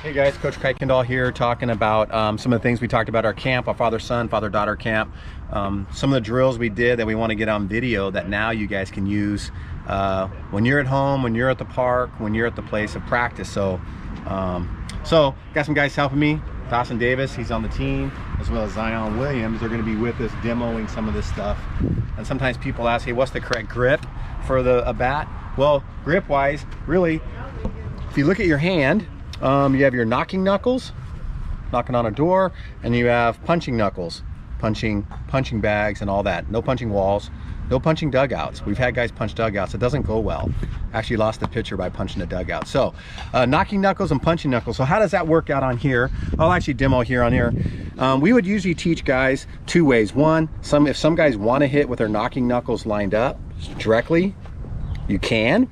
Hey guys, Coach Kuykendall here talking about some of the things we talked about our camp, our father-son, father-daughter camp. Some of the drills we did that we want to get on video that now you guys can use when you're at home, when you're at the park, when you're at the place of practice. So got some guys helping me. Dawson Davis, he's on the team, as well as Zion Williams. They're going to be with us demoing some of this stuff. And sometimes people ask, hey, what's the correct grip for a bat? Well, grip-wise, really, if you look at your hand, you have your knocking knuckles, knocking on a door, and you have punching knuckles, punching bags and all that. No punching walls, no punching dugouts. We've had guys punch dugouts. It doesn't go well. Actually lost the pitcher by punching a dugout. So knocking knuckles and punching knuckles. So how does that work out on here? I'll actually demo here on here. We would usually teach guys two ways. One, if some guys want to hit with their knocking knuckles lined up directly, you can.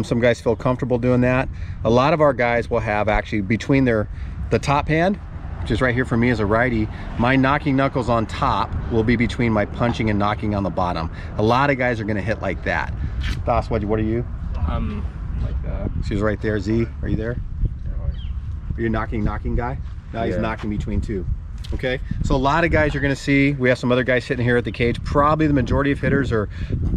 Some guys feel comfortable doing that. A lot of our guys will have actually between the top hand, which is right here for me as a righty, my knocking knuckles on top will be between my punching and knocking on the bottom. A lot of guys are going to hit like that. Das, what are you? Like that. She's right there. Z, are you there? Are you a knocking guy? No, he's knocking between two. Okay, so a lot of guys you're going to see, we have some other guys sitting here at the cage, probably the majority of hitters are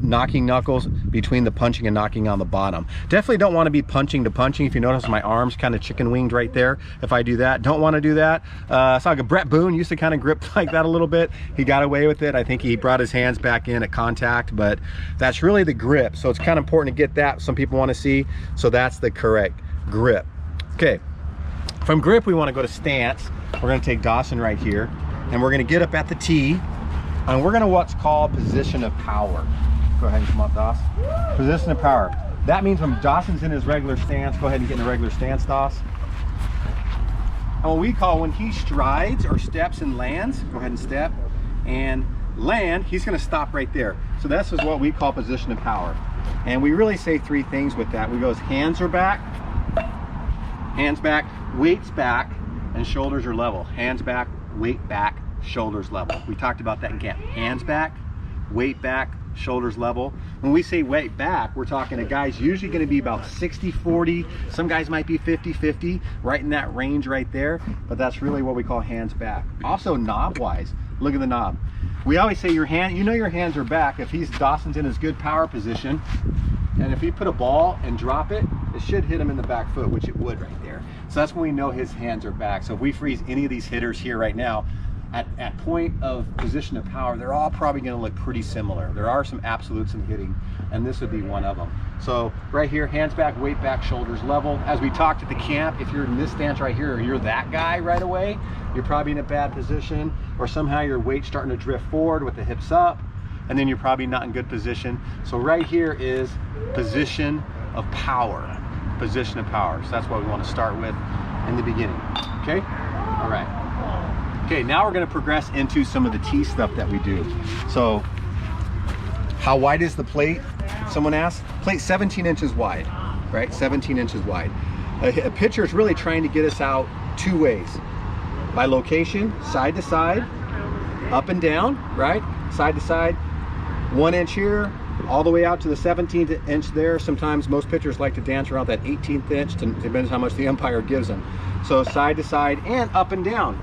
knocking knuckles between the punching and knocking on the bottom. Definitely don't want to be punching to punching. If you notice my arms kind of chicken winged right there, if I do that, don't want to do that. It's like Brett Boone used to kind of grip like that a little bit. He got away with it. I think he brought his hands back in at contact, but that's really the grip. So it's kind of important to get that. Some people want to see, so that's the correct grip. Okay, from grip we want to go to stance. We're going to take Dawson right here, and we're going to get up at the tee, and we're going to what's called position of power. Go ahead and come up, Dawson. Position of power. That means when Dawson's in his regular stance, go ahead and get in a regular stance, Dawson. And what we call when he strides or steps and lands, go ahead and step and land, he's going to stop right there. So this is what we call position of power. And we really say three things with that. We go hands are back, weight's back, and shoulders are level. Hands back, weight back, shoulders level. We talked about that in camp. Hands back, weight back, shoulders level. When we say weight back, we're talking a guy's usually going to be about 60-40. Some guys might be 50-50, right in that range right there. But that's really what we call hands back. Also knob wise, look at the knob. We always say your hand, you know your hands are back if Dawson's in his good power position. And if he put a ball and drop it, it should hit him in the back foot, which it would right there. So that's when we know his hands are back. So if we freeze any of these hitters here right now, at point of position of power, they're all probably going to look pretty similar. There are some absolutes in hitting, and this would be one of them. So right here, hands back, weight back, shoulders level. As we talked at the camp, if you're in this stance right here, or you're that guy right away, you're probably in a bad position, or somehow your weight's starting to drift forward with the hips up, and then you're probably not in good position. So right here is position of power. Position of power. So that's what we want to start with in the beginning. Okay? All right. Okay, now we're going to progress into some of the tee stuff that we do. So how wide is the plate? Someone asked. Plate 17 inches wide, right? 17 inches wide. A pitcher is really trying to get us out two ways. By location, side to side, up and down, right? Side to side. 1 inch here, all the way out to the 17th inch there. Sometimes most pitchers like to dance around that 18th inch, depends how much the umpire gives them. So side to side and up and down.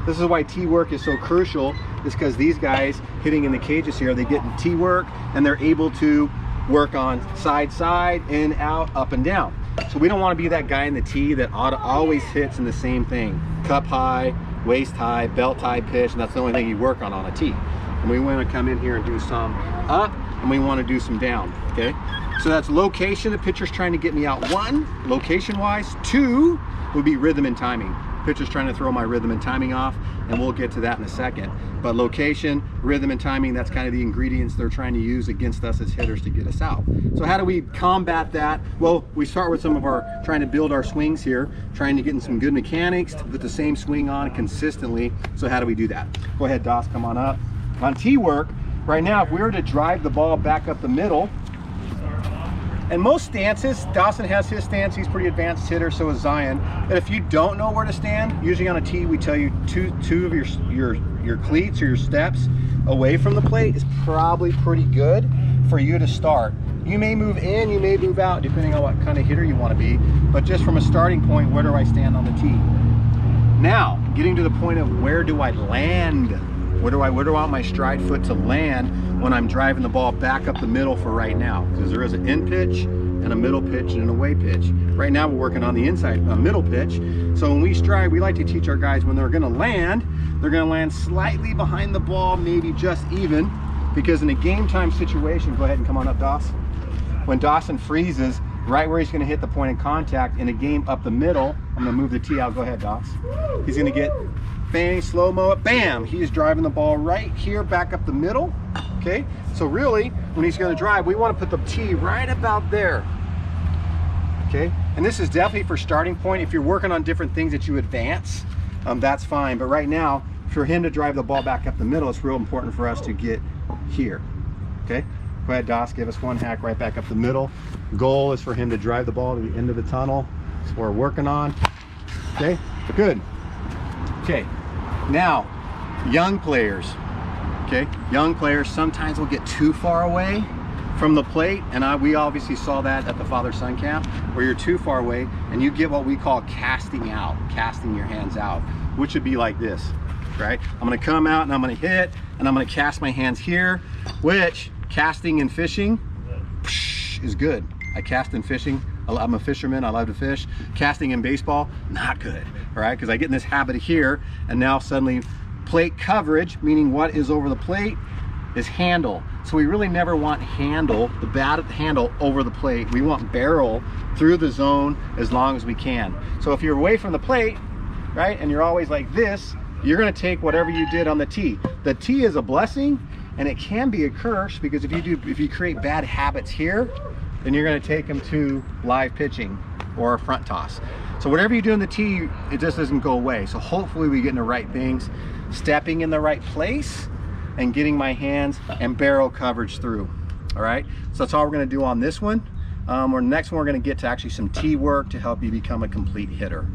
This is why tee work is so crucial, is because these guys hitting in the cages here, they get in tee work and they're able to work on side, in, out, up and down. So we don't want to be that guy in the tee that always hits in the same thing. Cup high, waist high, belt high pitch, and that's the only thing you work on a tee. And we want to come in here and do some up, and we want to do some down, okay? So that's location. The pitcher's trying to get me out. One, location-wise. Two would be rhythm and timing. Pitcher's trying to throw my rhythm and timing off, and we'll get to that in a second. But location, rhythm, and timing, that's kind of the ingredients they're trying to use against us as hitters to get us out. So how do we combat that? Well, we start with some of our, trying to build our swings here, trying to get in some good mechanics to put the same swing on consistently. So how do we do that? Go ahead, Doss, come on up. On tee work, right now, if we were to drive the ball back up the middle, and most stances, Dawson has his stance, he's pretty advanced hitter, so is Zion. But if you don't know where to stand, usually on a tee, we tell you two of your cleats or your steps away from the plate is probably pretty good for you to start You may move in, you may move out, depending on what kind of hitter you want to be. But just from a starting point, where do I stand on the tee? Now, getting to the point of where do I land? Where do I want my stride foot to land when I'm driving the ball back up the middle for right now? Because there is an in pitch and a middle pitch and an away pitch. Right now we're working on the inside middle pitch. So when we stride, we like to teach our guys when they're gonna land slightly behind the ball, maybe just even, because in a game time situation, go ahead and come on up, Doss. When Dawson freezes, right where he's gonna hit the point of contact in a game up the middle, I'm gonna move the tee out, go ahead, Doss. He's gonna get bang, slow-mo it, bam! He's driving the ball right here, back up the middle, okay? So really, when he's gonna drive, we wanna put the tee right about there, okay? And this is definitely for starting point. If you're working on different things that you advance, that's fine. But right now, for him to drive the ball back up the middle, it's real important for us to get here, okay? Go ahead, Doss, give us one hack right back up the middle. Goal is for him to drive the ball to the end of the tunnel. That's what we're working on, okay? Good. Okay, now, young players, okay? Young players sometimes will get too far away from the plate, and we obviously saw that at the father-son camp, where you're too far away and you get what we call casting out, casting your hands out, which would be like this, right? I'm gonna come out and I'm gonna hit, and I'm gonna cast my hands here, which casting and fishing is good. I cast in fishing. I'm a fisherman, I love to fish. Casting in baseball, not good, all right? Because I get in this habit here, and now suddenly plate coverage, meaning what is over the plate, is handle. So we really never want handle, the bat at the handle over the plate. We want barrel through the zone as long as we can. So if you're away from the plate, right, and you're always like this, you're gonna take whatever you did on the tee. The tee is a blessing, and it can be a curse, because if you create bad habits here, then you're going to take them to live pitching or a front toss. So whatever you do in the tee, it just doesn't go away. So hopefully we get in the right things, stepping in the right place, and getting my hands and barrel coverage through. All right, so that's all we're going to do on this one. Or next one, we're going to get to actually some tee work to help you become a complete hitter.